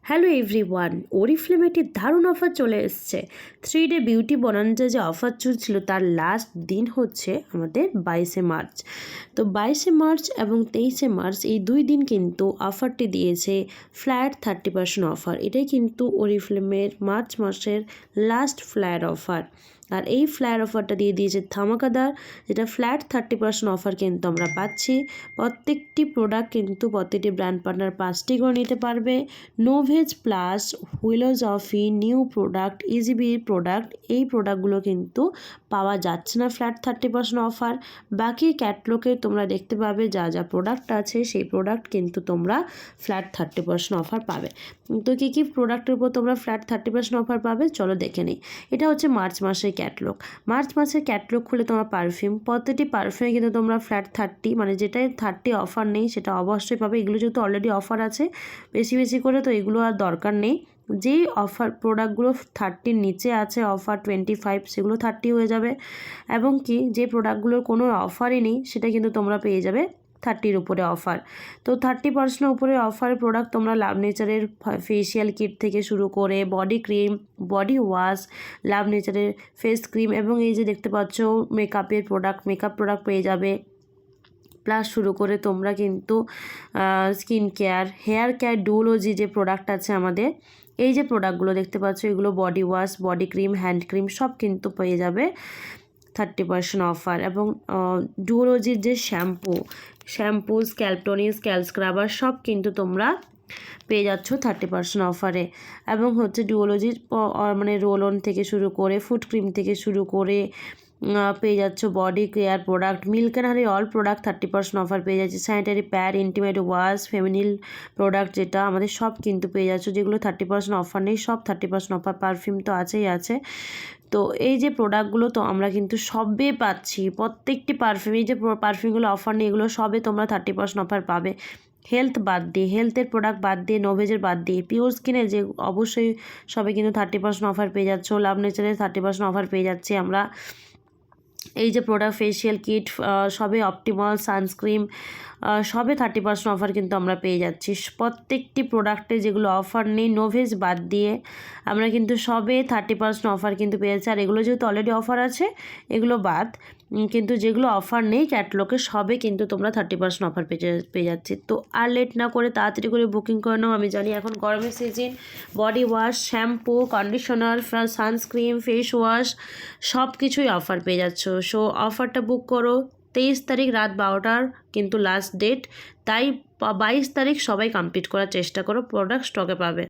Hello everyone, ওরিফ্লেমে একটি দারুণ offer চলে এসছে। 3 ডে বিউটি বোনান্জা যে অফার চলছিল তার লাস্ট দিন হচ্ছে আমাদের 22শে মার্চ। তো 22শে মার্চ এবং 23শে মার্চ এই 2 দিন কিন্তু অফারটি দিয়েছে ফ্ল্যাট 30% অফার। এটাই কিন্তু ওরিফ্লেমের মার্চ মাসের লাস্ট ফ্ল্যাট অফার। আর এই ফ্ল্যাট অফারটা দিয়ে দিয়েছে ধামাকাদার, যেটা ফ্ল্যাট 30% অফার কিন্তু আমরা পাচ্ছি। প্রত্যেকটি প্রোডাক্ট কিন্তু প্রত্যেকটি ব্র্যান্ড পার্টনার 5টি করে নিতে পারবে। Novage plus, philosophy, new product, ইজিবির প্রোডাক্ট, এই প্রোডাক্টগুলো কিন্তু পাওয়া যাচ্ছে না ফ্ল্যাট 30% অফার। বাকি ক্যাটলগে তোমরা দেখতে পাবে যা যা প্রোডাক্ট আছে সেই প্রোডাক্ট কিন্তু তোমরা ফ্ল্যাট 30% অফার পাবে। তো কী কী প্রোডাক্টের উপর তোমরা ফ্ল্যাট 30% অফার পাবে চলো দেখে নিই। এটা হচ্ছে মার্চ মাসের ক্যাটলগ। মার্চ মাসের ক্যাটলগ খুলে তোমার পারফিউম, প্রত্যেকটি পারফিউমে কিন্তু তোমরা ফ্ল্যাট 30 মানে যেটাই 30 অফার নেই সেটা অবশ্যই পাবে। এগুলো যেহেতু অলরেডি অফার আছে বেশি বেশি করে, তো এগুলো আর দরকার নেই। যেই অফার প্রোডাক্টগুলো 30-র নিচে আছে অফার 25, সেগুলো 30 হয়ে যাবে। এবং কি যে প্রোডাক্টগুলোর কোনো অফারই নেই সেটা কিন্তু তোমরা পেয়ে যাবে 30-র উপরে অফার। তো 30% উপরে অফারের প্রোডাক্ট তোমরা লাভ নেচারের ফেসিয়াল কিট থেকে শুরু করে বডি ক্রিম, বডি ওয়াশ, লাভ নেচারের ফেস ক্রিম এবং এই যে দেখতে পাচ্ছ মেকআপের প্রোডাক্ট, মেকআপ প্রোডাক্ট পেয়ে যাবে। প্লাস শুরু করে তোমরা কিন্তু স্কিন কেয়ার, হেয়ার কেয়ার, ডুওলজি যে প্রোডাক্ট আছে আমাদের, এই যে প্রোডাক্টগুলো দেখতে পাচ্ছ এগুলো body wash, body cream, hand cream সব কিন্তু পেয়ে যাবে 30% অফার। এবং ডুওলজির যে shampoo, scalp tonic, scalp scrubber সব কিন্তু তোমরা পেয়ে যাচ্ছ 30% অফারে। এবং হচ্ছে ডুওলজির মানে রোল অন থেকে শুরু করে ফুড ক্রিম থেকে শুরু করে পেয়ে যাচ্ছ body care product, milk and honey all product 30% offer পেয়ে যাচ্ছে। Sanitary pad, intimate wash, feminine product যেটা আমাদের সব কিন্তু পেয়ে যাচ্ছ, যেগুলো 30% অফার নেই সব 30% অফার। পারফিউম তো আছেই আছে। তো এই যে প্রোডাক্টগুলো তো আমরা কিন্তু সবে পাচ্ছি, প্রত্যেকটি পারফিউম, এই যে পারফিউমগুলো অফার নেই এগুলো সবে তোমরা 30% অফার পাবে। হেলথ বাদ দিয়ে, হেলথের প্রোডাক্ট বাদ দিয়ে, নোভেজের বাদ দিয়ে, পিওর স্কিনের যে অবশ্যই সবে কিন্তু 30% অফার পেয়ে যাচ্ছ। লাভ নেচারের 30% অফার পেয়ে যাচ্ছি আমরা। এই যে প্রোডাক্ট ফেসিয়াল কিট সবে, অপটিমল সানস্ক্রিন সবে 30% অফার কিন্তু আমরা পেয়ে যাচ্ছি। প্রত্যেকটি প্রোডাক্টে যেগুলো অফার নেই নোভেজ বাদ দিয়ে আমরা কিন্তু সবে 30% অফার কিন্তু পেয়ে যাচ্ছি। আর এগুলো যেহেতু অলরেডি অফার আছে এগুলো বাদ, কিন্তু যেগুলো অফার নেই ক্যাটলগে সবে কিন্তু তোমরা 30% অফার পেয়ে যাচ্ছি। তো আর লেট না করে তাড়াতাড়ি করে বুকিং করে নাও। আমি জানি এখন গরমের season, body wash, shampoo, conditioner, sunscreen, face wash সব কিছুই অফার পেয়ে যাচ্ছ। সো অফারটা বুক করো। 23 তারিখ রাত 12টার কিন্তু লাস্ট ডেট, তাই 22 তারিখ সবাই কমপ্লিট করার চেষ্টা করো, প্রোডাক্ট স্টকে পাবে।